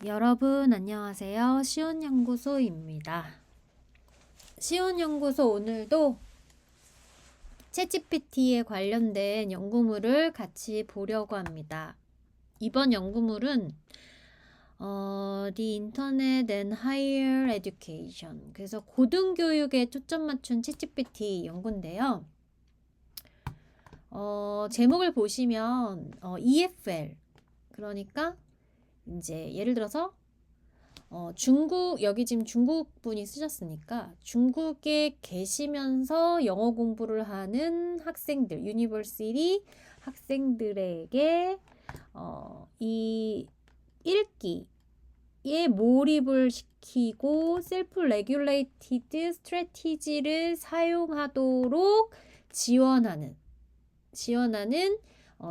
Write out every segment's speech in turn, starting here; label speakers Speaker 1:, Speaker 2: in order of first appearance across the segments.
Speaker 1: 여러분 안녕하세요. 시온연구소입니다. 시온연구소 오늘도 챗GPT에 관련된 연구물을 같이 보려고 합니다. 이번 연구물은 The Internet and Higher Education, 그래서 고등교육에 초점 맞춘 챗GPT 연구인데요. 제목을 보시면 EFL, 그러니까 이제 예를 들어서 중국, 여기 지금 중국 분이 쓰셨으니까 중국에 계시면서 영어 공부를 하는 학생들, 유니버시티 학생들에게 이 읽기에 몰입을 시키고 셀프 레귤레이티드 스트래티지를 사용하도록 지원하는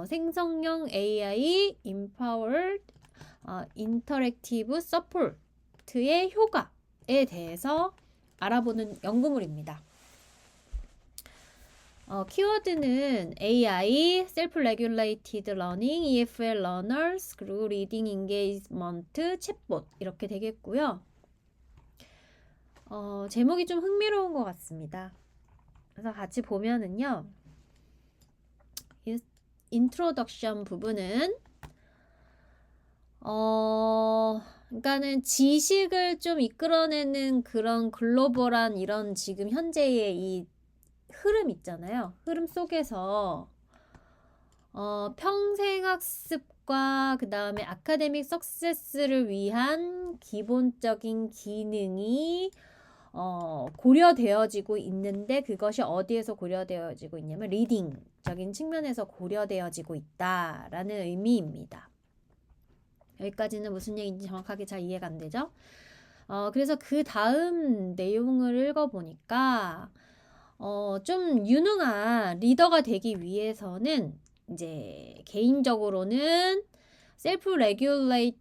Speaker 1: 생성형 AI Empowered 인터랙티브 서포트의 효과에 대해서 알아보는 연구물입니다. 키워드는 AI, Self-Regulated Learning, EFL Learners, 그리고 Reading Engagement, 챗봇 이렇게 되겠고요. 제목이 좀 흥미로운 것 같습니다. 그래서 같이 보면은요. 인트로덕션 부분은 그러니까는 지식을 좀 이끌어내는 그런 글로벌한 이런 지금 현재의 이 흐름 있잖아요. 흐름 속에서 평생학습과 그 다음에 아카데믹 석세스를 위한 기본적인 기능이 고려되어지고 있는데, 그것이 어디에서 고려되어지고 있냐면 리딩적인 측면에서 고려되어지고 있다라는 의미입니다. 여기까지는 무슨 얘기인지 정확하게 잘 이해가 안 되죠? 그래서 그 다음 내용을 읽어보니까 좀 유능한 리더가 되기 위해서는 이제 개인적으로는 셀프 레귤레이츠를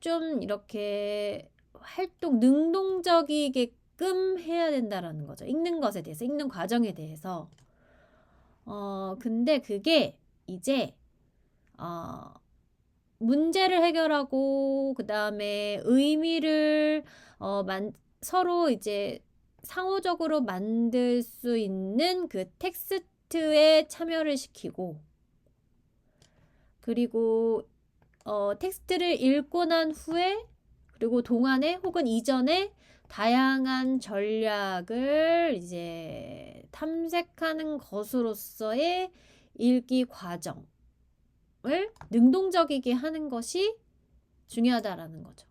Speaker 1: 좀 이렇게 능동적이게끔 해야 된다라는 거죠. 읽는 것에 대해서, 읽는 과정에 대해서. 근데 그게 이제 문제를 해결하고 그 다음에 의미를 서로 이제 상호적으로 만들 수 있는 그 텍스트에 참여를 시키고, 그리고 텍스트를 읽고 난 후에 그리고 동안에 혹은 이전에 다양한 전략을 이제 탐색하는 것으로서의 읽기 과정을 능동적이게 하는 것이 중요하다라는 거죠.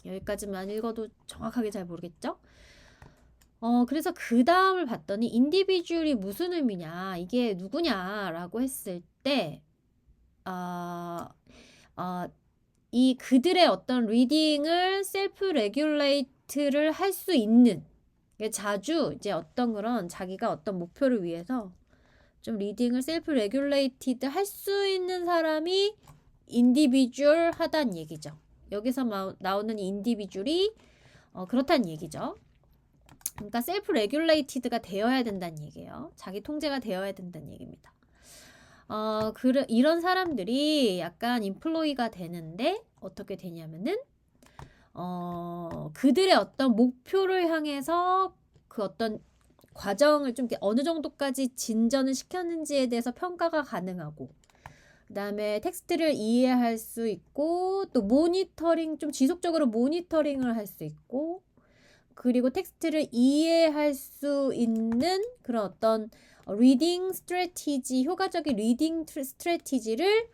Speaker 1: 여기까지만 읽어도 정확하게 잘 모르겠죠? 그래서 그 다음을 봤더니 인디비주얼이 무슨 의미냐, 이게 누구냐라고 했을 때 이 그들의 어떤 리딩을 셀프 레귤레이트를 할 수 있는, 자주 이제 어떤 그런 자기가 어떤 목표를 위해서 좀 리딩을 셀프 레귤레이티드 할 수 있는 사람이 인디비주얼 하다는 얘기죠. 여기서 나오는 인디비주얼이 그렇다는 얘기죠. 그러니까 셀프 레귤레이티드가 되어야 된다는 얘기예요. 자기 통제가 되어야 된다는 얘기입니다. 이런 사람들이 약간 인플로이가 되는데 어떻게 되냐면은 그들의 어떤 목표를 향해서 그 어떤 과정을 좀 어느 정도까지 진전을 시켰는지에 대해서 평가가 가능하고, 그 다음에 텍스트를 이해할 수 있고, 또 모니터링, 좀 지속적으로 모니터링을 할 수 있고, 그리고 텍스트를 이해할 수 있는 그런 어떤 리딩 스트래티지, 효과적인 리딩 스트래티지를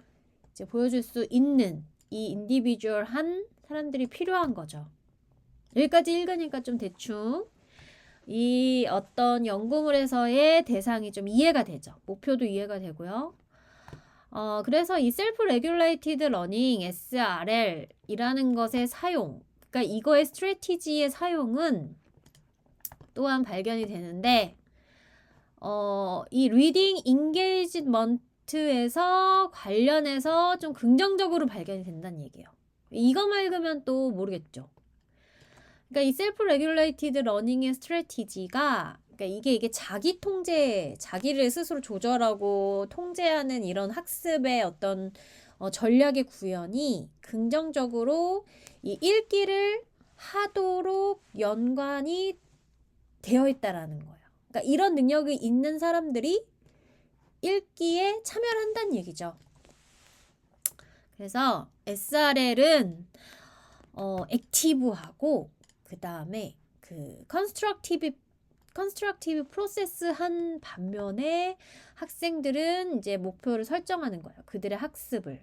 Speaker 1: 이제 보여줄 수 있는 이 인디비주얼한 사람들이 필요한 거죠. 여기까지 읽으니까 좀 대충 이 어떤 연구물에서의 대상이 좀 이해가 되죠. 목표도 이해가 되고요. 그래서 이 셀프 레귤레이티드 러닝 SRL이라는 것의 사용, 그러니까 이거의 스트래티지의 사용은 또한 발견이 되는데, 이 리딩 인게이지먼트에서 관련해서 좀 긍정적으로 발견이 된다는 얘기예요. 이거만 읽으면 또 모르겠죠. 그러니까 이 셀프 레귤레이티드 러닝의 스트래티지가, 그러니까 이게 자기 통제, 자기를 스스로 조절하고 통제하는 이런 학습의 어떤 전략의 구현이 긍정적으로 이 읽기를 하도록 연관이 되어 있다라는 거예요. 그러니까 이런 능력이 있는 사람들이 읽기에 참여를 한다는 얘기죠. 그래서 SRL은 액티브하고 그 다음에 그 컨스트럭티브 프로세스 한 반면에 학생들은 이제 목표를 설정하는 거예요. 그들의 학습을.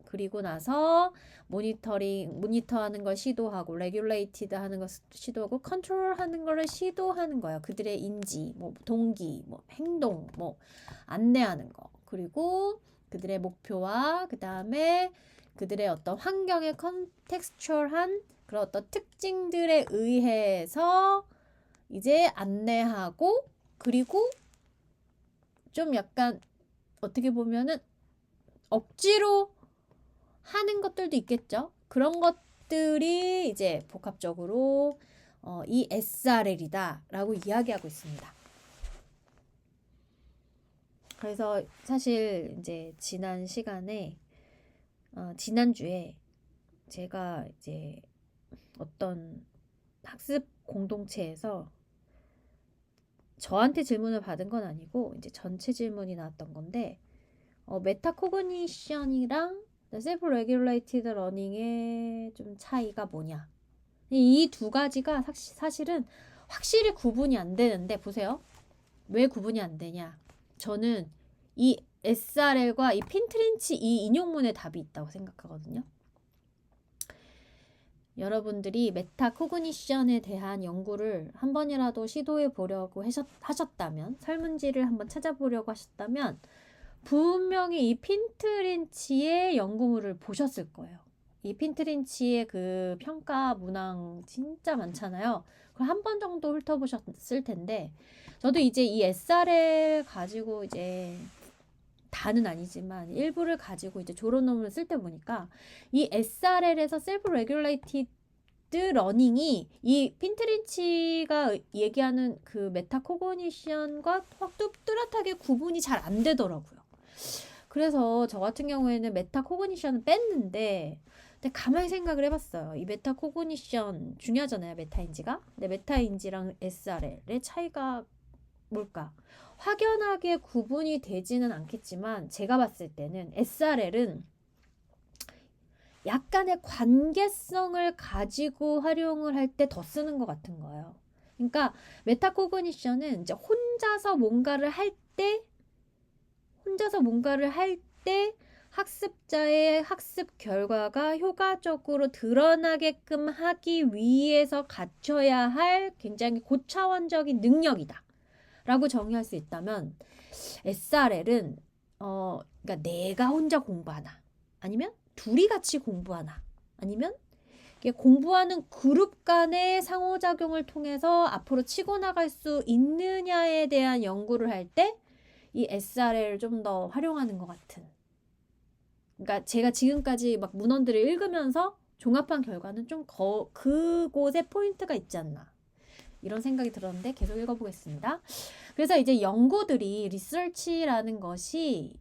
Speaker 1: 그리고 나서 모니터하는 걸 시도하고 레귤레이티드 하는 걸 시도하고 컨트롤하는 걸 시도하는 거예요. 그들의 인지, 뭐 동기, 뭐 행동, 뭐 안내하는 거. 그리고 그들의 목표와 그 다음에 그들의 어떤 환경의 컨텍스추얼한 그런 어떤 특징들에 의해서 이제 안내하고 그리고 좀 약간 어떻게 보면은 억지로 하는 것들도 있겠죠. 그런 것들이 이제 복합적으로 이 SRL이다 라고 이야기하고 있습니다. 그래서 사실 이제 지난주에 제가 이제 어떤 학습 공동체에서 저한테 질문을 받은 건 아니고 이제 전체 질문이 나왔던 건데 메타코그니션이랑 셀프 레귤레이티드 러닝의 좀 차이가 뭐냐. 이 두 가지가 사실은 확실히 구분이 안 되는데 보세요. 왜 구분이 안 되냐. 저는 이 SRL과 이 핀트린치 이 인용문에 답이 있다고 생각하거든요. 여러분들이 메타코그니션에 대한 연구를 한 번이라도 시도해 보려고 하셨다면 설문지를 한번 찾아보려고 하셨다면 분명히 이 핀트린치의 연구물을 보셨을 거예요. 이 핀트린치의 그 평가 문항 진짜 많잖아요. 그걸 한 번 정도 훑어보셨을 텐데 저도 이제 이 SRL 가지고 이제 다는 아니지만 일부를 가지고 이제 졸업 논문을 쓸 때 보니까 이 SRL에서 셀프 레귤레이티드 러닝이 이 핀트린치가 얘기하는 그 메타코그니션과 확 뚜렷하게 구분이 잘 안 되더라고요. 그래서 저 같은 경우에는 메타코그니션은 뺐는데 근데 가만히 생각을 해봤어요. 이 메타코그니션 중요하잖아요. 메타인지가. 근데 메타인지랑 SRL의 차이가 뭘까? 확연하게 구분이 되지는 않겠지만 제가 봤을 때는 SRL은 약간의 관계성을 가지고 활용을 할 때 더 쓰는 것 같은 거예요. 그러니까 메타코그니션은 이제 혼자서 뭔가를 할 때 학습자의 학습 결과가 효과적으로 드러나게끔 하기 위해서 갖춰야 할 굉장히 고차원적인 능력이다. 라고 정의할 수 있다면 SRL은 그러니까 내가 혼자 공부하나 아니면 둘이 같이 공부하나 아니면 공부하는 그룹 간의 상호작용을 통해서 앞으로 치고 나갈 수 있느냐에 대한 연구를 할 때 이 SRL을 좀 더 활용하는 것 같은. 그러니까 제가 지금까지 막 문헌들을 읽으면서 종합한 결과는 좀 그곳에 포인트가 있지 않나. 이런 생각이 들었는데 계속 읽어보겠습니다. 그래서 이제 연구들이 리서치라는 것이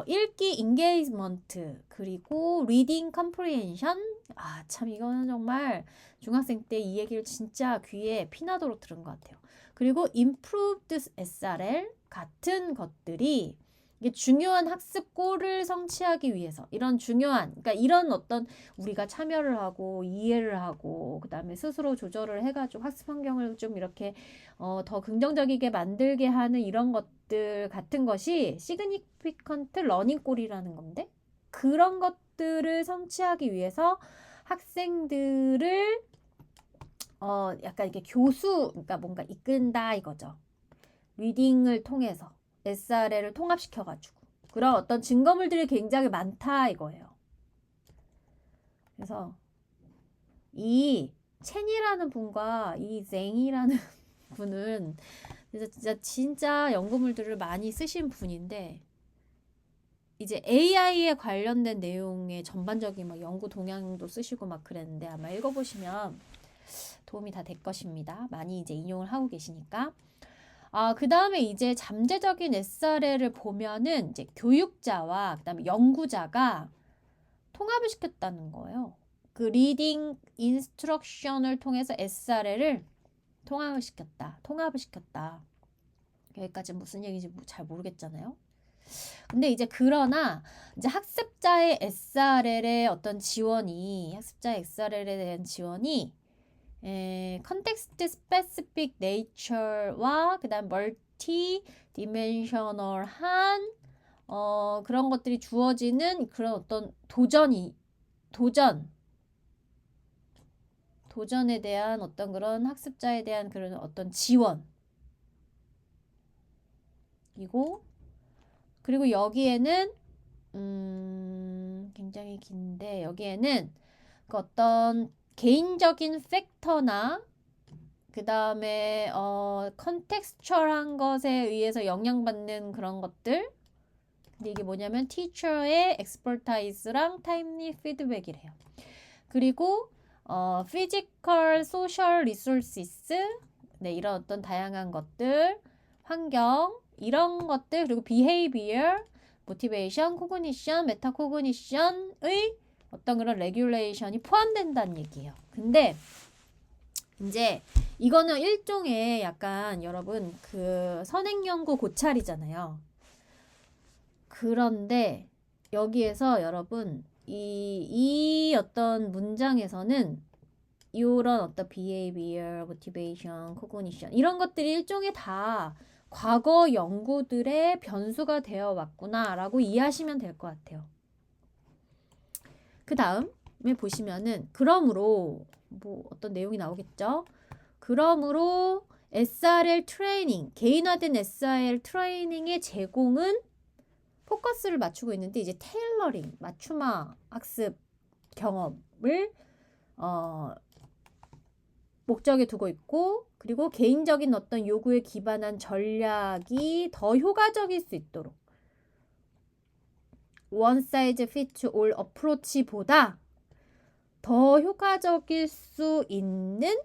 Speaker 1: 읽기 인게이지먼트 그리고 리딩 컴프리헨션 참 이거는 정말 중학생 때 이 얘기를 진짜 귀에 피나도록 들은 것 같아요. 그리고 improved SRL 같은 것들이 이게 중요한 학습골을 성취하기 위해서 이런 중요한 그러니까 이런 어떤 우리가 참여를 하고 이해를 하고 그 다음에 스스로 조절을 해가지고 학습 환경을 좀 이렇게 더 긍정적이게 만들게 하는 이런 것들 같은 것이 significant learning 골이라는 건데 그런 것들을 성취하기 위해서 학생들을 약간 이렇게 그러니까 뭔가 이끈다 이거죠. 리딩을 통해서 SRL을 통합시켜가지고 그런 어떤 증거물들이 굉장히 많다 이거예요. 그래서 이 첸이라는 분과 이 쟁이라는 분은 진짜 연구물들을 많이 쓰신 분인데 이제 AI에 관련된 내용의 전반적인 막 연구 동향도 쓰시고 막 그랬는데 아마 읽어보시면 도움이 다 될 것입니다. 많이 이제 인용을 하고 계시니까. 그 다음에 이제 잠재적인 SRL을 보면은 이제 교육자와 그다음에 연구자가 통합을 시켰다는 거예요. 그 리딩 인스트럭션을 통해서 SRL을 통합을 시켰다. 여기까지 무슨 얘기인지 잘 모르겠잖아요. 근데 이제 그러나 이제 학습자의 SRL의 어떤 지원이 학습자의 SRL에 대한 지원이 컨텍스트 스페시픽 네이처와 그다음 멀티 디멘셔널한 그런 것들이 주어지는 그런 어떤 도전에 대한 어떤 그런 학습자에 대한 그런 어떤 지원 이고 그리고 여기에는 굉장히 긴데 여기에는 그 어떤 개인적인 팩터나 그 다음에 컨텍스처얼한 것에 의해서 영향받는 그런 것들. 근데 이게 뭐냐면 티처의 엑스퍼타이즈랑 타임리 피드백이래요. 그리고 피지컬, 소셜 리소시스 네, 이런 어떤 다양한 것들, 환경 이런 것들 그리고 비헤이비어, 모티베이션, 코그니션, 메타코그니션의 어떤 그런 레귤레이션이 포함된다는 얘기예요. 근데 이제 이거는 일종의 약간 여러분 그 선행연구 고찰이잖아요. 그런데 여기에서 여러분 이 어떤 문장에서는 이런 어떤 behavior, motivation, cognition 이런 것들이 일종의 다 과거 연구들의 변수가 되어 왔구나라고 이해하시면 될 것 같아요. 그 다음에 보시면은 그러므로 뭐 어떤 내용이 나오겠죠? 그러므로 SRL 트레이닝, 개인화된 SRL 트레이닝의 제공은 포커스를 맞추고 있는데 이제 테일러링, 맞춤화 학습 경험을 목적에 두고 있고 그리고 개인적인 어떤 요구에 기반한 전략이 더 효과적일 수 있도록 one size fits all 어프로치보다 더 효과적일 수 있는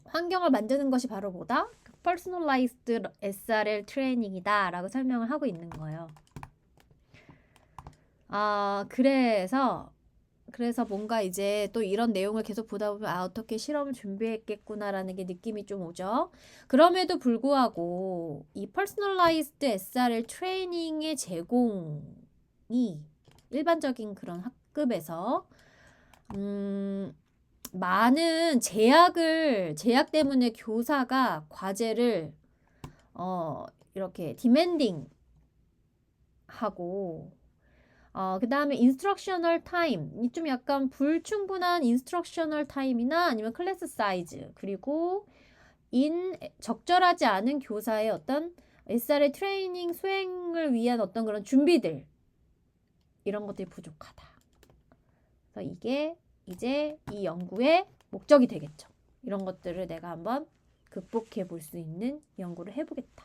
Speaker 1: 환경을 만드는 것이 바로 뭐다? personalized SRL 트레이닝이다 라고 설명을 하고 있는 거예요. 그래서 뭔가 이제 또 이런 내용을 계속 보다 보면 어떻게 실험을 준비했겠구나라는 게 느낌이 좀 오죠. 그럼에도 불구하고 이 퍼스널라이즈드 SRL 트레이닝의 제공이 일반적인 그런 학급에서 많은 제약 때문에 교사가 과제를 이렇게 디맨딩 하고 그 다음에 인스트럭셔널 타임 좀 약간 불충분한 인스트럭셔널 타임이나 아니면 클래스 사이즈 그리고 적절하지 않은 교사의 어떤 SRL 트레이닝 수행을 위한 어떤 그런 준비들 이런 것들이 부족하다. 그래서 이게 이제 이 연구의 목적이 되겠죠. 이런 것들을 내가 한번 극복해 볼 수 있는 연구를 해보겠다.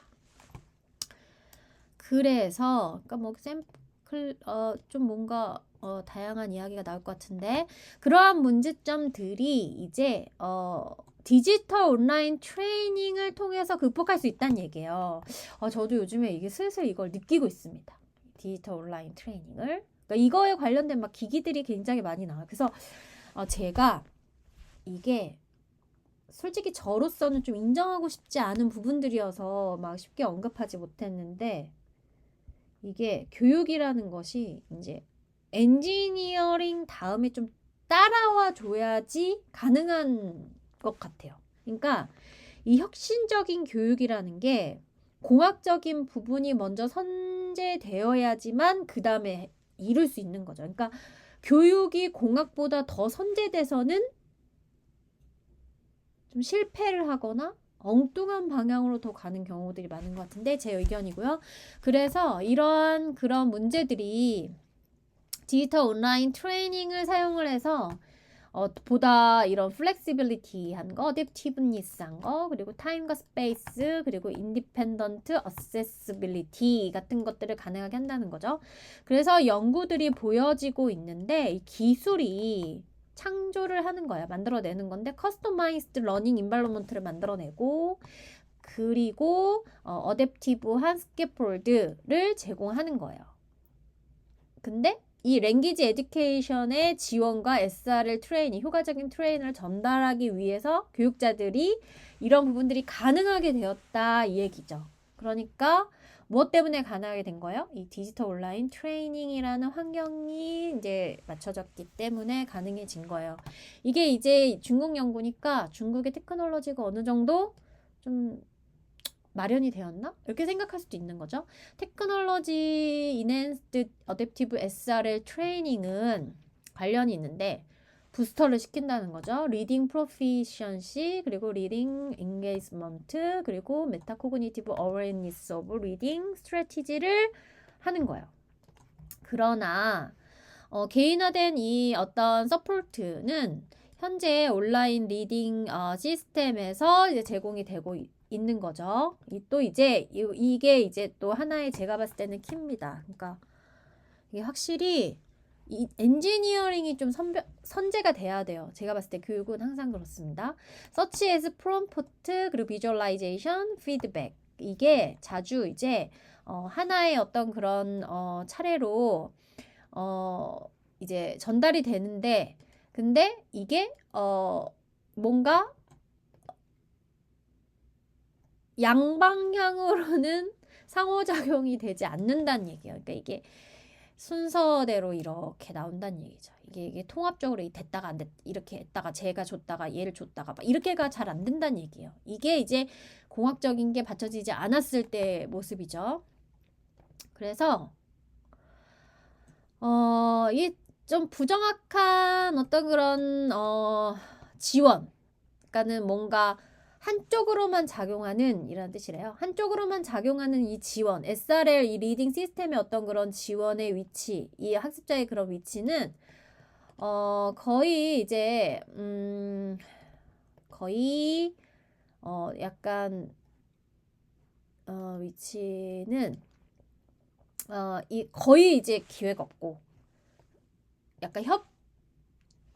Speaker 1: 그래서 그러니까 뭐 좀 뭔가 다양한 이야기가 나올 것 같은데 그러한 문제점들이 이제 디지털 온라인 트레이닝을 통해서 극복할 수 있다는 얘기예요. 저도 요즘에 이게 슬슬 이걸 느끼고 있습니다. 디지털 온라인 트레이닝을. 그러니까 이거에 관련된 막 기기들이 굉장히 많이 나와요. 그래서 제가 이게 솔직히 저로서는 좀 인정하고 싶지 않은 부분들이어서 막 쉽게 언급하지 못했는데 이게 교육이라는 것이 이제 엔지니어링 다음에 좀 따라와 줘야지 가능한 것 같아요. 그러니까 이 혁신적인 교육이라는 게 공학적인 부분이 먼저 선제되어야지만 그 다음에 이룰 수 있는 거죠. 그러니까 교육이 공학보다 더 선제돼서는 좀 실패를 하거나 엉뚱한 방향으로 더 가는 경우들이 많은 것 같은데 제 의견이고요. 그래서 이러한 그런 문제들이 디지털 온라인 트레이닝을 사용을 해서 보다 이런 플렉시빌리티한 거, 어댑티브니스한 거, 그리고 타임과 스페이스, 그리고 인디펜던트 어세스빌리티 같은 것들을 가능하게 한다는 거죠. 그래서 연구들이 보여지고 있는데 이 기술이 창조를 하는 거야. 만들어내는 건데 커스터마이즈드 러닝 인바이러먼트를 만들어내고 그리고 어댑티브한 스캐폴드를 제공하는 거예요. 근데 이 랭귀지 에듀케이션의 지원과 SRL 트레이닝, 효과적인 트레이너를 전달하기 위해서 교육자들이 이런 부분들이 가능하게 되었다 이 얘기죠. 그러니까 무엇 때문에 가능하게 된 거예요? 이 디지털 온라인 트레이닝이라는 환경이 이제 맞춰졌기 때문에 가능해진 거예요. 이게 이제 중국 연구니까 중국의 테크놀로지가 어느 정도 좀 마련이 되었나? 이렇게 생각할 수도 있는 거죠. 테크놀로지 인핸스드 어댑티브 SRL 트레이닝은 관련이 있는데 부스터를 시킨다는 거죠. 리딩 프로피션시, 그리고 리딩 엔게이지먼트, 그리고 메타코그니티브 어웨어니스 오브 리딩 스트래티지를 하는 거예요. 그러나 개인화된 이 어떤 서포트는 현재 온라인 리딩 시스템에서 이제 제공이 되고 있는 거죠. 또 이제 이게 이제 또 하나의 제가 봤을 때는 키입니다. 그러니까 이게 확실히 이 엔지니어링이 좀 선제가 돼야 돼요. 제가 봤을 때 교육은 항상 그렇습니다. Search as prompt, 그리고 Visualization, Feedback. 이게 자주 이제 하나의 어떤 그런 차례로 이제 전달이 되는데, 근데 이게 뭔가 양방향으로는 상호작용이 되지 않는다는 얘기예요. 그러니까 이게 순서대로 이렇게 나온다는 얘기죠. 이게 통합적으로 됐다가 안 됐, 이렇게 했다가 제가 줬다가 얘를 줬다가 막 이렇게가 잘 안 된다는 얘기예요. 이게 이제 공학적인 게 받쳐지지 않았을 때 모습이죠. 그래서 이 좀 부정확한 어떤 그런 지원, 그러니까는 뭔가 한쪽으로만 작용하는 이라는 뜻이래요. 한쪽으로만 작용하는 이 지원, SRL 이 리딩 시스템의 어떤 그런 지원의 위치, 이 학습자의 그런 위치는 거의 이제 거의 약간 위치는 거의 이제 기회가 없고 약간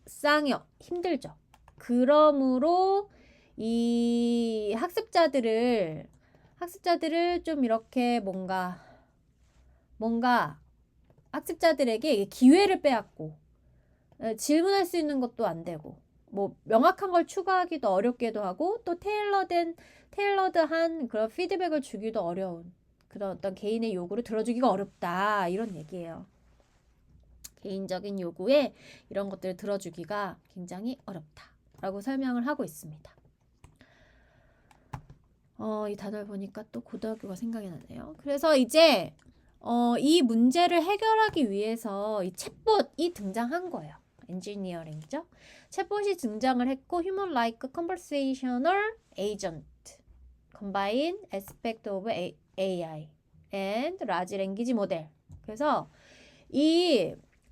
Speaker 1: 협상이 힘들죠. 그러므로 이 학습자들을 좀 이렇게 뭔가 학습자들에게 기회를 빼앗고 질문할 수 있는 것도 안 되고 뭐 명확한 걸 추가하기도 어렵기도 하고 또 테일러드한 그런 피드백을 주기도 어려운 그런 어떤 개인의 요구를 들어주기가 어렵다 이런 얘기예요. 개인적인 요구에 이런 것들을 들어주기가 굉장히 어렵다라고 설명을 하고 있습니다. 이 단어를 보니까 또 고등학교가 생각이 나네요. 그래서 이제 이 문제를 해결하기 위해서 이 챗봇이 등장한 거예요. 엔지니어링이죠. 챗봇이 등장을 했고 Human like conversational agent combine aspect of AI and large language model. 그래서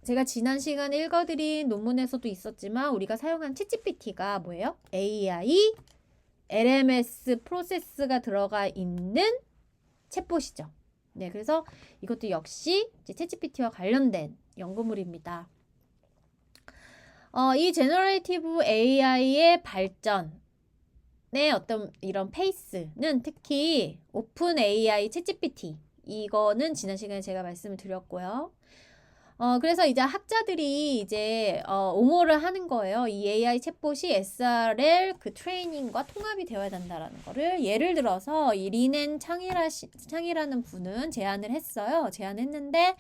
Speaker 1: 제가 지난 시간에 읽어드린 논문에서도 있었지만 우리가 사용한 챗GPT가 뭐예요? AI LMS 프로세스가 들어가 있는 챗봇이죠. 네, 그래서 이것도 역시 이제 챗GPT와 관련된 연구물입니다. 이 제너레이티브 AI의 발전의 어떤 이런 페이스는 특히 오픈 AI 챗GPT 이거는 지난 시간에 제가 말씀을 드렸고요. 그래서 이제 학자들이 이제 옹호를 하는 거예요. 이 AI 챗봇이 SRL 그 트레이닝과 통합이 되어야 된다라는 거를 예를 들어서 이 리넨 창이라는 분은 제안을 했어요. 제안했는데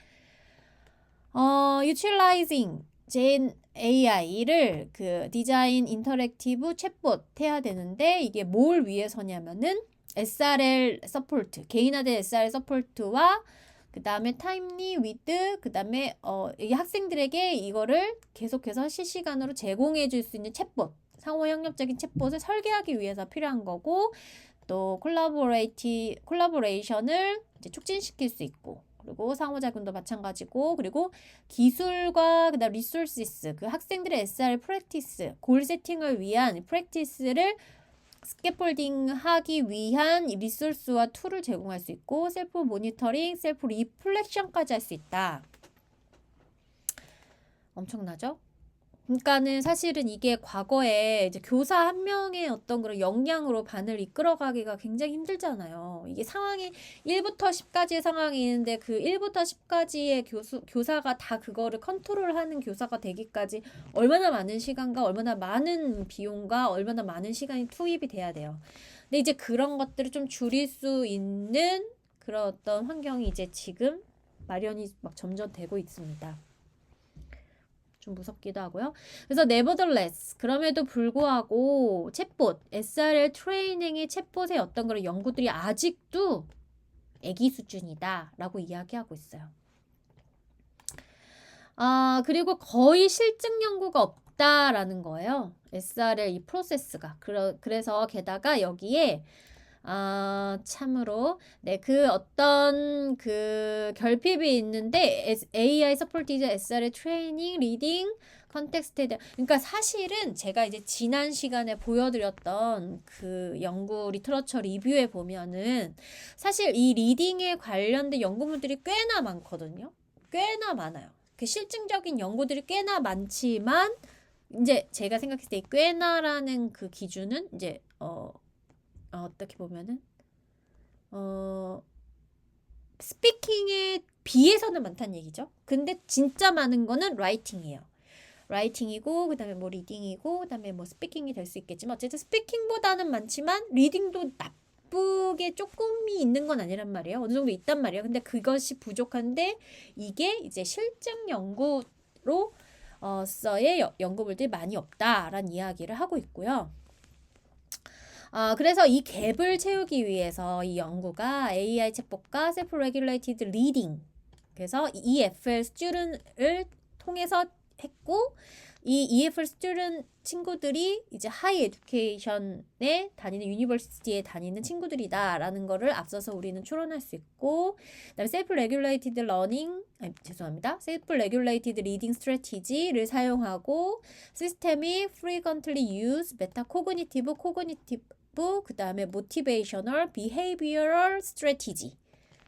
Speaker 1: utilizing Gen AI를 그 디자인 인터랙티브 챗봇 해야 되는데 이게 뭘 위해서냐면은 SRL 서포트, 개인화된 SRL 서포트와 그 다음에 타임리 위드 그 다음에 이 학생들에게 이거를 계속해서 실시간으로 제공해 줄 수 있는 챗봇, 상호 협력적인 챗봇을 설계하기 위해서 필요한 거고 또 콜라보레이션을 이제 촉진시킬 수 있고 그리고 상호작용도 마찬가지고 그리고 기술과 그다음 리소시스 그 학생들의 SR 프랙티스 골 세팅을 위한 프랙티스를 스캐폴딩 하기 위한 리소스와 툴을 제공할 수 있고 셀프 모니터링, 셀프 리플렉션까지 할 수 있다. 엄청나죠? 그러니까는 사실은 이게 과거에 이제 교사 한 명의 어떤 그런 역량으로 반을 이끌어가기가 굉장히 힘들잖아요. 이게 상황이 1부터 10까지의 상황이 있는데 그 1부터 10까지의 교사가 다 그거를 컨트롤하는 교사가 되기까지 얼마나 많은 시간과 얼마나 많은 비용과 얼마나 많은 시간이 투입이 돼야 돼요. 근데 이제 그런 것들을 좀 줄일 수 있는 그런 어떤 환경이 이제 지금 마련이 막 점점 되고 있습니다. 좀 무섭기도 하고요. 그래서 nevertheless, 그럼에도 불구하고 챗봇, SRL 트레이닝의 챗봇의 어떤 그런 연구들이 아직도 애기 수준이다 라고 이야기하고 있어요. 그리고 거의 실증 연구가 없다라는 거예요. SRL 이 프로세스가. 그래서 게다가 여기에 참으로 그 어떤 그 결핍이 있는데 AI 서포티드 SR의 트레이닝, 리딩, 컨텍스트에 대한 그러니까 사실은 제가 이제 지난 시간에 보여드렸던 그 연구 리터러처 리뷰에 보면은 사실 이 리딩에 관련된 연구물들이 꽤나 많거든요. 꽤나 많아요. 그 실증적인 연구들이 꽤나 많지만 이제 제가 생각했을 때 꽤나라는 그 기준은 이제 어떻게 보면은 스피킹에 비해서는 많다는 얘기죠. 근데 진짜 많은 거는 라이팅이에요. 라이팅이고 그다음에 뭐 리딩이고 그다음에 뭐 스피킹이 될 수 있겠지만 어쨌든 스피킹보다는 많지만 리딩도 나쁘게 조금이 있는 건 아니란 말이에요. 어느 정도 있단 말이에요. 근데 그것이 부족한데 이게 이제 실증 연구로 서의 연구물들이 많이 없다라는 이야기를 하고 있고요. 그래서 이 갭을 채우기 위해서 이 연구가 AI 챗봇과 Self Regulated Reading 그래서 EFL 스튜던트를 통해서 했고 이 EFL 스튜던트 친구들이 이제 하이 에듀케이션에 다니는 유니버시티에 다니는 친구들이다라는 거를 앞서서 우리는 추론할 수 있고 그다음에 Self Regulated Learning Self Regulated Reading Strategy를 사용하고 시스템이 frequently use 메타코그니티브 그 다음에 motivational behavioral strategy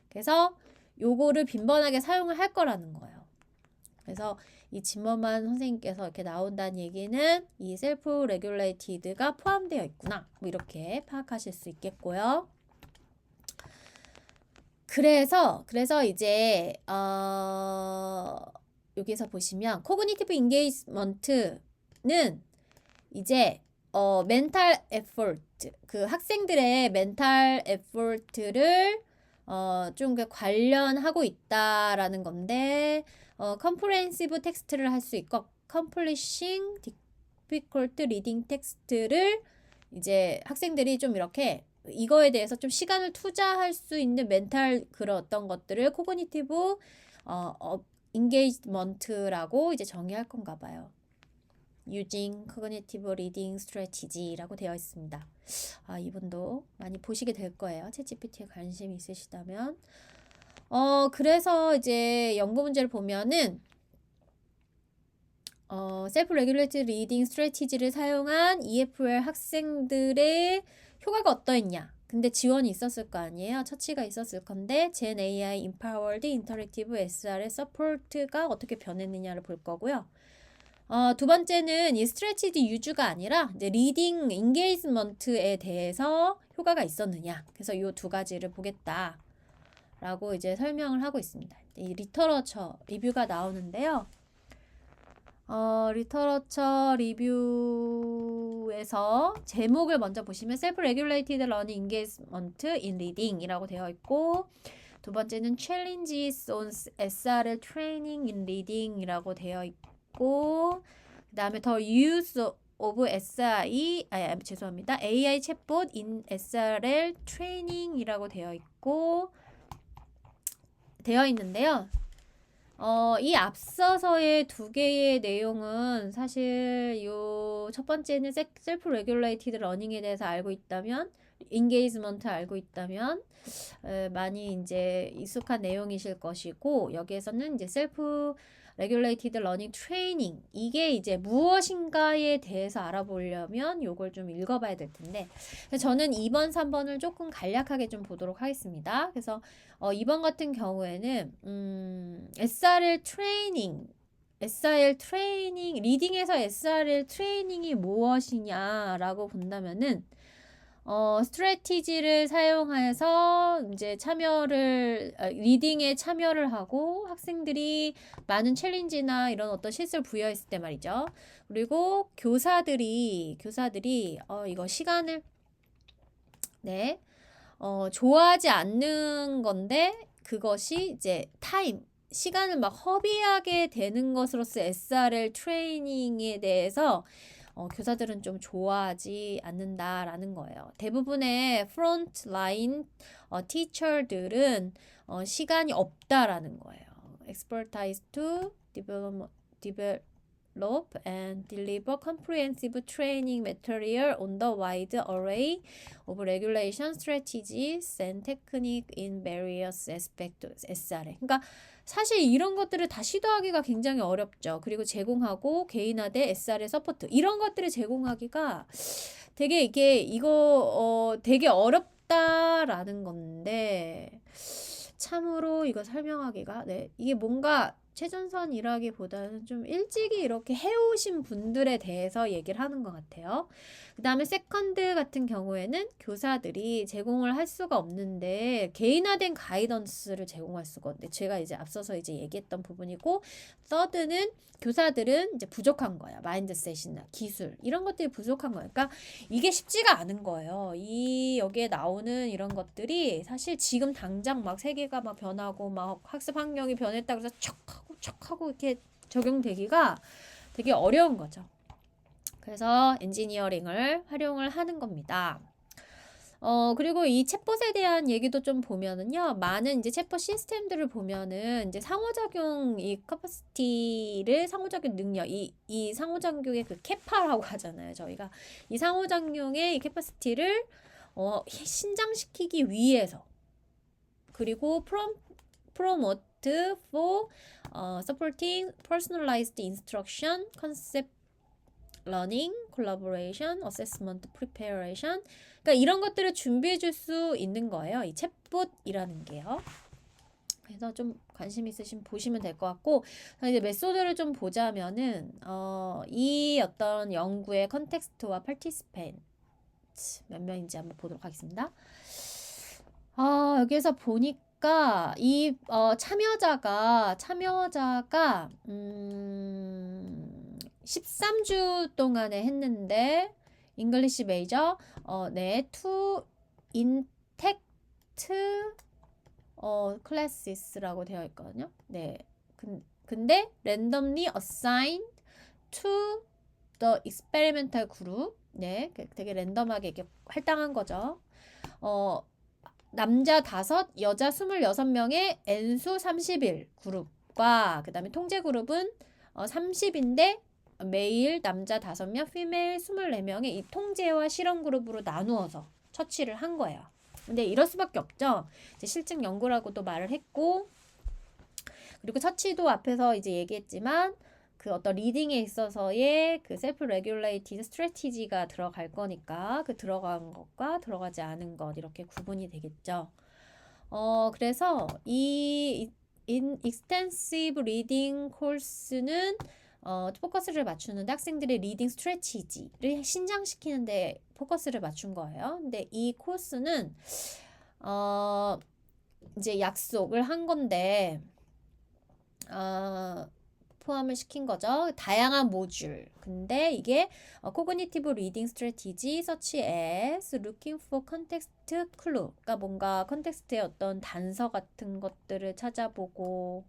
Speaker 1: 그래서 요거를 빈번하게 사용을 할 거라는 거예요. 그래서 이 짐머만 선생님께서 이렇게 나온다는 얘기는 이 셀프 레귤레이티드가 포함되어 있구나 뭐 이렇게 파악하실 수 있겠고요. 그래서 이제 여기서 보시면 코그니티브 인게이지먼트는 이제 멘탈 에포트 그 학생들의 멘탈 에포트를 좀 관련하고 있다라는 건데 컴프레hensive 텍스트를 할 수 있고 accomplishing difficult reading 텍스트를 이제 학생들이 좀 이렇게 이거에 대해서 좀 시간을 투자할 수 있는 멘탈 그런 어떤 것들을 코그니티브 인게이지먼트라고 이제 정의할 건가 봐요. using cognitive reading strategy라고 되어 있습니다. 이분도 많이 보시게 될 거예요. 챗GPT에 관심이 있으시다면. 그래서 이제 연구 문제를 보면은 self-regulated reading strategy를 사용한 EFL 학생들의 효과가 어떠했냐. 근데 지원이 있었을 거 아니에요. 처치가 있었을 건데 Gen AI Empowered Interactive SR의 서포트가 어떻게 변했느냐를 볼 거고요. 두 번째는 이 스트레치드 유주가 아니라 이제 리딩 인게이지먼트에 대해서 효과가 있었느냐. 그래서 이 두 가지를 보겠다라고 이제 설명을 하고 있습니다. 이 리터러처 리뷰가 나오는데요. 리터러처 리뷰에서 제목을 먼저 보시면 Self-Regulated Learning Engagement in Reading이라고 되어 있고 두 번째는 Challenges on SRL Training in Reading이라고 되어 있고 그 다음에 The Use of AI 챗봇 in SRL Training이라고 되어 있는데요. 이 앞서서의 두 개의 내용은 사실 요 첫 번째는 셀프 레귤레이티드 러닝에 대해서 알고 있다면 인게이지먼트 알고 있다면 많이 이제 익숙한 내용이실 것이고 여기에서는 이제 셀프 레귤레이티드 러닝 트레이닝 이게 이제 무엇인가에 대해서 알아보려면 요걸 좀 읽어봐야 될 텐데 저는 2번, 3번을 조금 간략하게 좀 보도록 하겠습니다. 그래서 2번 같은 경우에는 SRL 트레이닝 SRL 트레이닝, 리딩에서 SRL 트레이닝이 무엇이냐라고 본다면은 스트래티지를 사용해서 이제 리딩에 참여를 하고 학생들이 많은 챌린지나 이런 어떤 실수를 부여했을 때 말이죠. 그리고 교사들이 이거 시간을 네, 좋아하지 않는 건데 그것이 이제 시간을 막 허비하게 되는 것으로서 SRL 트레이닝에 대해서 교사들은 좀 좋아하지 않는다라는 거예요. 대부분의 프론트 라인 티처들은 시간이 없다라는 거예요. Expertise to develop and deliver comprehensive training material on the wide array of regulation strategies and technique in various aspects SRE. 그러니까 사실 이런 것들을 다 시도하기가 굉장히 어렵죠. 그리고 제공하고 개인화된 SRE 서포트 이런 것들을 제공하기가 되게 되게 어렵다라는 건데 참으로 이거 설명하기가 이게 뭔가 최전선이라기보다는 좀 일찍이 이렇게 해오신 분들에 대해서 얘기를 하는 것 같아요. 그 다음에 세컨드 같은 경우에는 교사들이 제공을 할 수가 없는데 개인화된 가이던스를 제공할 수가 없는데 제가 이제 앞서서 이제 얘기했던 부분이고 서드는 교사들은 이제 부족한 거야. 마인드셋이나 기술 이런 것들이 부족한 거야. 그러니까 이게 쉽지가 않은 거예요. 여기에 나오는 이런 것들이 사실 지금 당장 막 세계가 막 변하고 막 학습 환경이 변했다 그래서 척하고 이렇게 적용되기가 되게 어려운 거죠. 그래서 엔지니어링을 활용을 하는 겁니다. 그리고 이 챗봇에 대한 얘기도 좀 보면은요, 많은 이제 챗봇 시스템들을 보면은 이제 상호작용 이 커퍼시티를 상호작용 능력, 이 상호작용의 그 캐파라고 하잖아요, 저희가. 이 상호작용의 이 캐퍼시티를 신장시키기 위해서 그리고 promote for supporting personalized instruction, concept learning, collaboration, assessment, preparation. 그러니까 이런 것들을 준비해 줄 수 있는 거예요. 이 챗봇이라는 게요. 그래서 좀 관심 있으신 보시면 될 것 같고 이제 메소드를 좀 보자면은 이 어떤 연구의 컨텍스트와 파티시펜트 몇 명인지 한번 보도록 하겠습니다. 여기에서 보니까 이 참여자가 13주 동안에 했는데 잉글리시 메이저 투 인텍트 클래시스라고 되어 있거든요. 네. 근데 randomly assigned to the experimental group. 네. 되게 랜덤하게 이렇게 할당한 거죠. 남자 5, 여자 26명의 N수 30일 그룹과 그 다음에 통제 그룹은 30인데 메일 남자 5명, 피메일 24명의 이 통제와 실험 그룹으로 나누어서 처치를 한 거예요. 근데 이럴 수밖에 없죠. 이제 실증 연구라고도 말을 했고 그리고 처치도 앞에서 이제 얘기했지만 그 어떤 리딩에 있어서의 그 셀프 레귤레이티드 스트래티지가 들어갈 거니까 그 들어간 것과 들어가지 않은 것 이렇게 구분이 되겠죠. 그래서 이 익스텐시브 리딩 코र्스는 포커스를 맞추는데 학생들의 리딩 스트래티지를 신장시키는데 포커스를 맞춘 거예요. 근데 이 코र्스는 이제 약속을 한 건데 포함을 시킨 거죠. 다양한 모듈. 근데 이게 Cognitive Reading Strategy such as looking for context clue. 그러니까 뭔가 컨텍스트의 어떤 단서 같은 것들을 찾아보고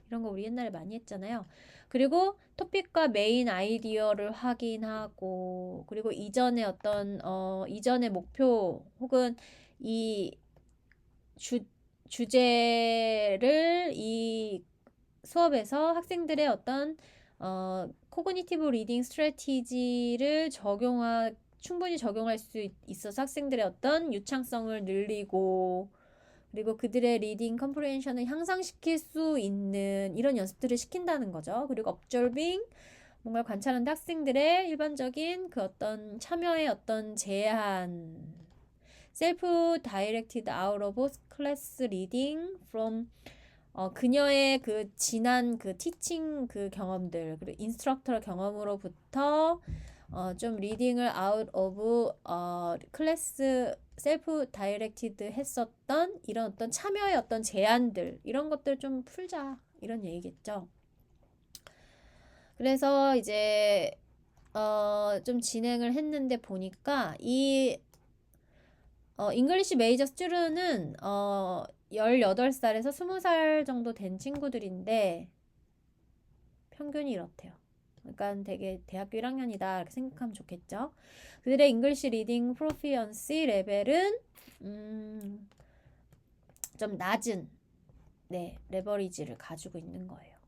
Speaker 1: 이런 거 우리 옛날에 많이 했잖아요. 그리고 토픽과 메인 아이디어를 확인하고 그리고 이전의 어떤 이전의 목표 혹은 이 주제를 이 수업에서 학생들의 어떤 코그니티브 리딩 스트래티지를 충분히 적용할 수 있어서 학생들의 어떤 유창성을 늘리고 그리고 그들의 리딩 컴프레hen션을 향상시킬 수 있는 이런 연습들을 시킨다는 거죠. 그리고 observing 뭔가 관찰하는 학생들의 일반적인 그 어떤 참여의 어떤 제한 self-directed out of class reading from 그녀의 그 지난 그 티칭 그 경험들, 그리고 인스트럭터 경험으로부터 좀 리딩을 아웃 오브 클래스 셀프 다이렉티드 했었던 이런 어떤 참여의 어떤 제안들, 이런 것들 좀 풀자, 이런 얘기겠죠. 그래서 이제 좀 진행을 했는데 보니까 이 잉글리시 메이저 스튜던트는 18살에서 20살 정도 된 친구들인데 평균이 이렇대요. 그러니까 되게 대학교 1학년이다 이렇게 생각하면 좋겠죠. 그들의 잉글리시 리딩 프로피언시 레벨은 좀 낮은 레버리지를 가지고 있는 거예요.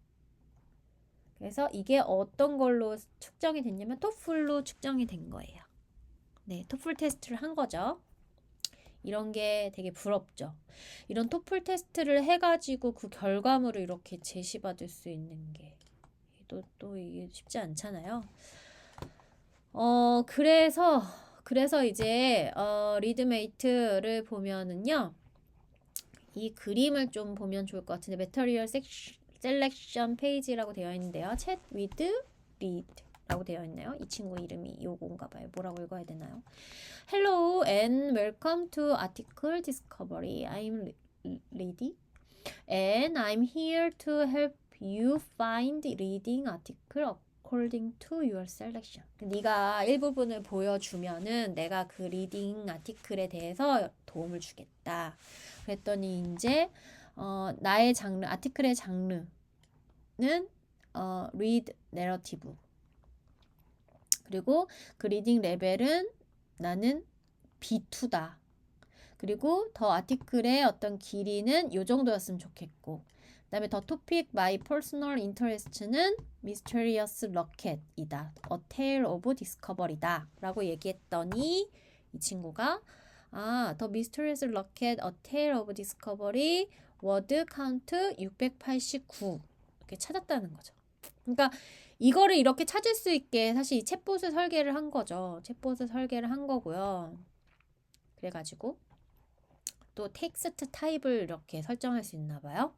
Speaker 1: 그래서 이게 어떤 걸로 측정이 됐냐면 토플로 측정이 된 거예요. 네, 토플 테스트를 한 거죠. 이런 게 되게 부럽죠. 이런 토플 테스트를 해가지고 그 결과물을 이렇게 제시받을 수 있는 게 또 이게 쉽지 않잖아요. 그래서 이제 리드메이트를 보면은요, 이 그림을 좀 보면 좋을 것 같은데 매터리얼 셀렉션 페이지라고 되어 있는데요. Chat with read 라고 되어 있나요? 이 친구 이름이 요건가 봐요. 뭐라고 읽어야 되나요? Hello and welcome to article discovery. I'm Lady and I'm here to help you find reading article according to your selection. 네가 일부분을 보여주면은 내가 그 리딩 아티클에 대해서 도움을 주겠다. 그랬더니 이제 나의 장르, 아티클의 장르는 read narrative. 그리고 그 리딩 레벨은 나는 B2다. 그리고 더 아티클의 어떤 길이는 요 정도였으면 좋겠고, 그 다음에 더 토픽 my personal interest는 mysterious rocket이다. A tale of discovery다 라고 얘기했더니 이 친구가 더 mysterious rocket, a tale of discovery, word count 689 이렇게 찾았다는 거죠. 그러니까 이거를 이렇게 찾을 수 있게 사실 이 챗봇을 설계를 한 거죠. 챗봇을 설계를 한 거고요. 그래가지고 또 텍스트 타입을 이렇게 설정할 수 있나 봐요.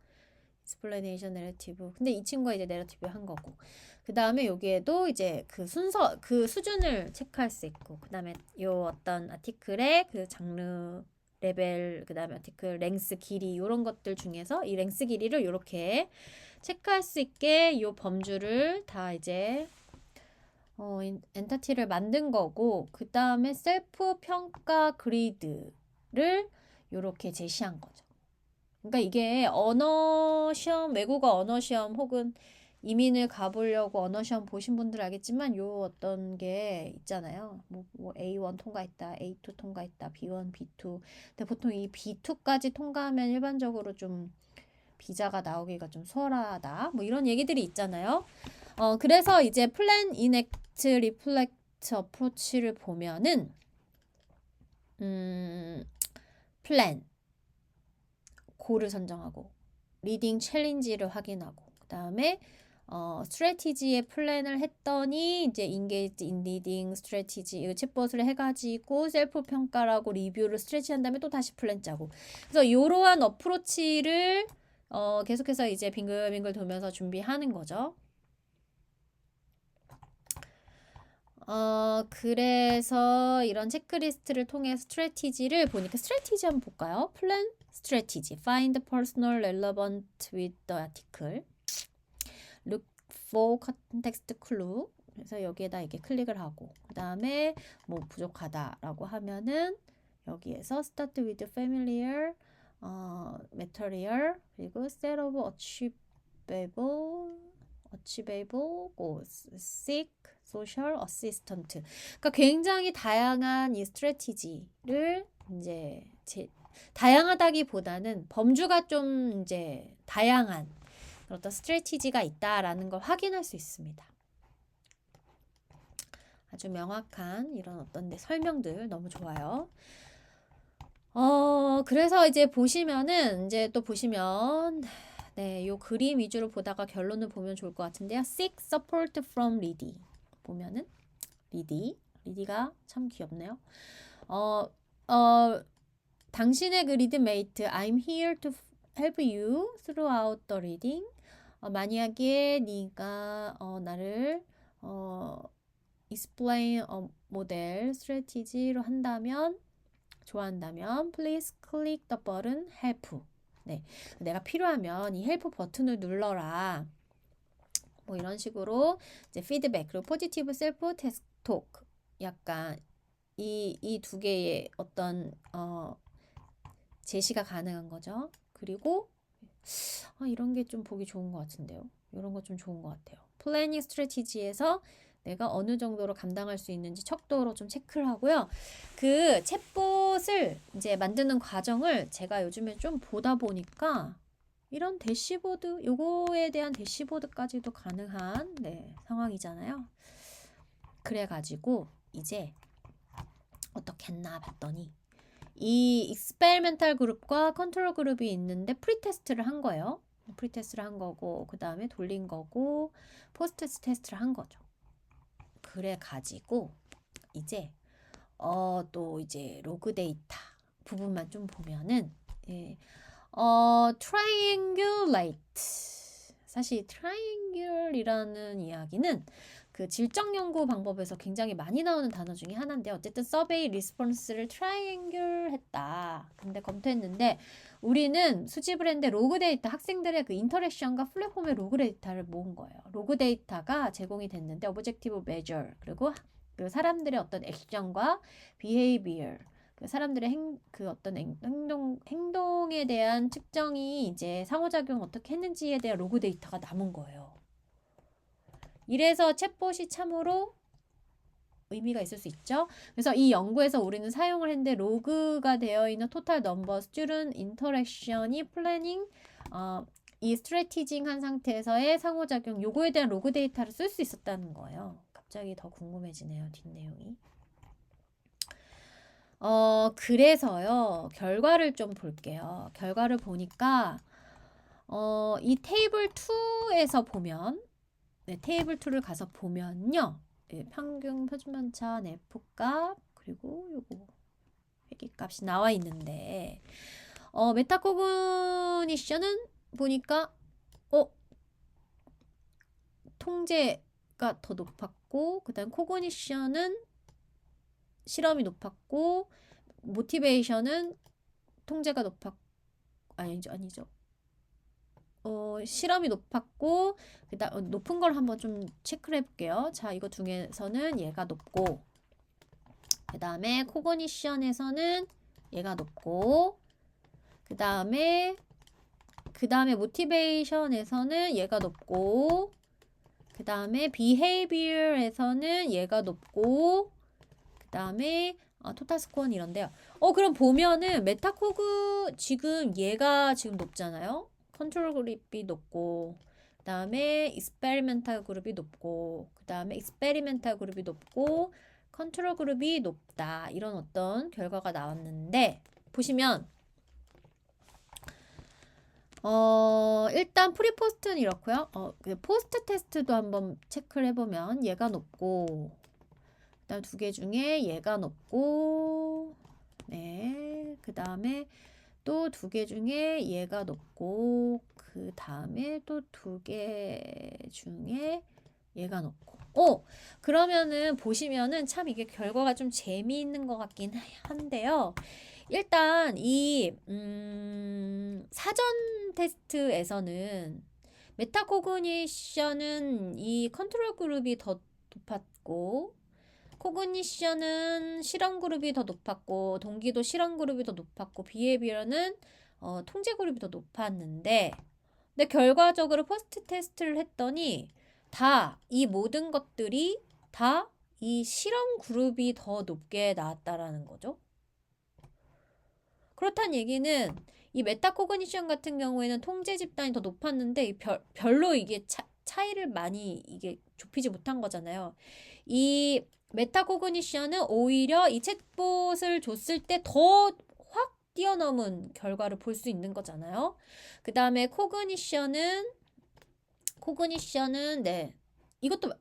Speaker 1: explanation narrative. 근데 이 친구가 이제 narrative 한 거고. 그 다음에 여기에도 이제 그 순서, 그 수준을 체크할 수 있고. 그 다음에 요 어떤 아티클의 그 장르 레벨, 그 다음에 아티클 랭스 길이, 요런 것들 중에서 이 랭스 길이를 이렇게 체크할 수 있게 요 범주를 다 이제 엔터티를 만든 거고, 그 다음에 셀프 평가 그리드를 이렇게 제시한 거죠. 그러니까 이게 언어 시험, 외국어 언어 시험 혹은 이민을 가보려고 언어 시험 보신 분들 알겠지만 요 어떤 게 있잖아요. 뭐 A1 통과했다, A2 통과했다, B1, B2. 근데 보통 이 B2까지 통과하면 일반적으로 좀 비자가 나오기가 좀 수월하다. 뭐 이런 얘기들이 있잖아요. 그래서 이제 플랜, 이넥트, 리플렉트 어프로치를 보면은 플랜, 고를 선정하고 리딩 챌린지를 확인하고 그 다음에 스트래티지의 플랜을 했더니 이제 인게이지 인 리딩 스트래티지 이거 챗봇을 해가지고 셀프 평가라고 리뷰를 스트레치 한 다음에 또 다시 플랜 짜고 그래서 이러한 어프로치를 계속해서 이제 빙글빙글 돌면서 준비하는 거죠. 그래서 이런 체크리스트를 통해 스트래티지를 보니까 스트래티지 한번 볼까요? 플랜 스트래티지 find personal relevant with the article look for context clue 그래서 여기에다 이렇게 클릭을 하고 그 다음에 뭐 부족하다라고 하면은 여기에서 start with familiar material 그리고 set of achievable goals seek social assistant 그러니까 굉장히 다양한 이 스트래티지를 이제 다양하다기보다는 범주가 좀 이제 다양한 어떤 스트래티지가 있다라는 걸 확인할 수 있습니다. 아주 명확한 이런 어떤 설명들 너무 좋아요. 그래서 이제 보시면은 이제 또 보시면 네, 요 그림 위주로 보다가 결론을 보면 좋을 것 같은데요. Seek support from 리디 보면은 리디가 참 귀엽네요. 당신의 그 리드메이트 I'm here to help you throughout the reading. 만약에 네가 나를 explain a model strategy로 한다면 좋아한다면 please click the button help. 네, 내가 필요하면 이 help 버튼을 눌러라. 뭐 이런 식으로 이제 피드백 그리고 포지티브 셀프 토크 약간 이 두 개의 어떤 제시가 가능한 거죠. 그리고 이런 게 좀 보기 좋은 것 같은데요. 이런 거 좀 좋은 것 같아요. 플래닝 스트래티지에서 내가 어느 정도로 감당할 수 있는지 척도로 좀 체크를 하고요. 그 챗봇을 이제 만드는 과정을 제가 요즘에 좀 보다 보니까 이런 대시보드, 요거에 대한 대시보드까지도 가능한 상황이잖아요. 그래가지고 이제 어떻게 했나 봤더니 이 익스페리멘탈 그룹과 컨트롤 그룹이 있는데 프리테스트를 한 거예요. 프리테스트를 한 거고 그 다음에 돌린 거고 포스트 테스트를 한 거죠. 그래 가지고 이제 또 이제 로그 데이터 부분만 좀 보면은 triangulate 사실 triangle이라는 이야기는 그 질적 연구 방법에서 굉장히 많이 나오는 단어 중에 하나인데 어쨌든 서베이 리스폰스를 트라이앵귤 했다. 근데 검토했는데 우리는 수집을 했는데 로그 데이터 학생들의 그 인터랙션과 플랫폼의 로그 데이터를 모은 거예요. 로그 데이터가 제공이 됐는데 오브젝티브 메저 그리고 그 사람들의 어떤 액션과 비헤이비어 그 사람들의 그 어떤 행동에 대한 측정이 이제 상호작용 어떻게 했는지에 대한 로그 데이터가 남은 거예요. 이래서 챗봇이 참으로 의미가 있을 수 있죠. 그래서 이 연구에서 우리는 사용을 했는데 로그가 되어 있는 토탈 넘버 스튜던 인터랙션이 플래닝 이 스트래티징 한 상태에서의 상호작용 요거에 대한 로그 데이터를 쓸 수 있었다는 거예요. 갑자기 더 궁금해지네요. 뒷내용이. 그래서요. 결과를 좀 볼게요. 결과를 보니까 이 테이블 2에서 보면 테이블 2를 가서 보면요. 평균 표준편차 F값 그리고 요거 회계값이 나와 있는데 메타코그니션은 보니까 통제가 더 높았고 그다음 코그니션은 실험이 높았고 모티베이션은 통제가 높았고 아니죠. 실험이 높았고 그다음 높은 걸 한번 좀 체크를 해볼게요. 자, 이거 중에서는 얘가 높고 그 다음에 코그니션에서는 얘가 높고 그 다음에 모티베이션에서는 얘가 높고 그 다음에 비헤이비어에서는 얘가 높고 그 다음에 토탈 스코어는 이런데요. 그럼 보면은 메타코그 지금 얘가 지금 높잖아요. 컨트롤 그룹이 높고 그 다음에 익스페리멘탈 그룹이 높고 그 다음에 익스페리멘탈 그룹이 높고 컨트롤 그룹이 높다. 이런 어떤 결과가 나왔는데 보시면 일단 프리포스트는 이렇고요. 포스트 테스트도 한번 체크를 해보면 얘가 높고 그다음 두 개 중에 얘가 높고 그 다음에 또 두 개 중에 얘가 높고 그 다음에 또 두 개 중에 얘가 높고 그러면은 보시면은 참 이게 결과가 좀 재미있는 것 같긴 한데요. 일단 이 사전 테스트에서는 메타코그니션은 이 컨트롤 그룹이 더 높았고 코그니션은 실험 그룹이 더 높았고 동기도 실험 그룹이 더 높았고 비헤비어는 통제 그룹이 더 높았는데 근데 결과적으로 포스트 테스트를 했더니 다 이 모든 것들이 다 이 실험 그룹이 더 높게 나왔다라는 거죠. 그렇다는 얘기는 이 메타코그니션 같은 경우에는 통제 집단이 더 높았는데 별로 이게 차이를 많이 이게 좁히지 못한 거잖아요. 이 메타코그니션은 오히려 이 챗봇을 줬을 때 더 확 뛰어넘은 결과를 볼 수 있는 거잖아요. 그 다음에 코그니션은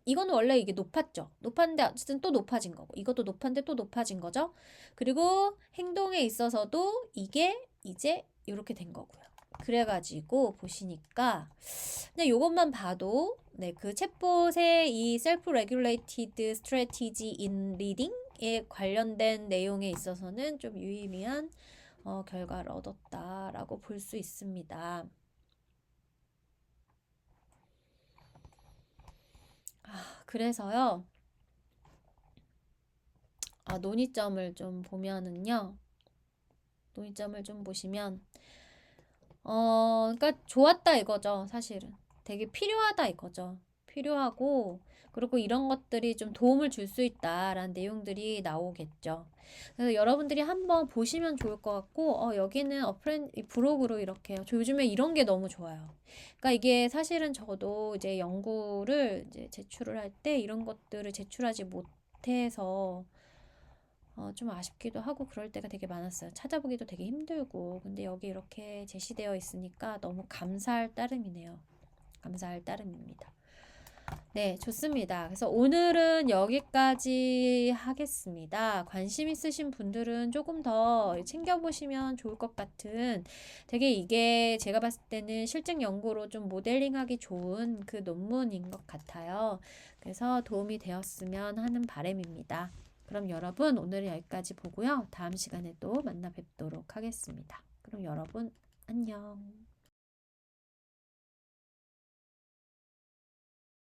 Speaker 1: 이거는 원래 이게 높았죠. 높았는데 어쨌든 또 높아진 거고 이것도 높았는데 또 높아진 거죠. 그리고 행동에 있어서도 이게 이제 이렇게 된 거고요. 그래가지고 보시니까 그냥 요것만 봐도 네, 그 챗봇의 이 self-regulated strategy in reading에 관련된 내용에 있어서는 좀 유의미한 결과를 얻었다라고 볼 수 있습니다. 그래서요. 논의점을 좀 보면은요. 논의점을 좀 보시면 그러니까 좋았다 이거죠, 사실은. 되게 필요하다 이거죠. 필요하고, 그리고 이런 것들이 좀 도움을 줄 수 있다라는 내용들이 나오겠죠. 그래서 여러분들이 한번 보시면 좋을 것 같고, 여기는 이 브로그로 이렇게, 저 요즘에 이런 게 너무 좋아요. 그러니까 이게 사실은 저도 이제 연구를 이제 제출을 할 때 이런 것들을 제출하지 못해서 좀 아쉽기도 하고 그럴 때가 되게 많았어요. 찾아보기도 되게 힘들고. 근데 여기 이렇게 제시되어 있으니까 너무 감사할 따름이네요. 감사할 따름입니다. 네, 좋습니다. 그래서 오늘은 여기까지 하겠습니다. 관심 있으신 분들은 조금 더 챙겨보시면 좋을 것 같은 되게 이게 제가 봤을 때는 실증 연구로 좀 모델링하기 좋은 그 논문인 것 같아요. 그래서 도움이 되었으면 하는 바람입니다. 그럼 여러분 오늘은 여기까지 보고요. 다음 시간에 또 만나 뵙도록 하겠습니다. 그럼 여러분 안녕.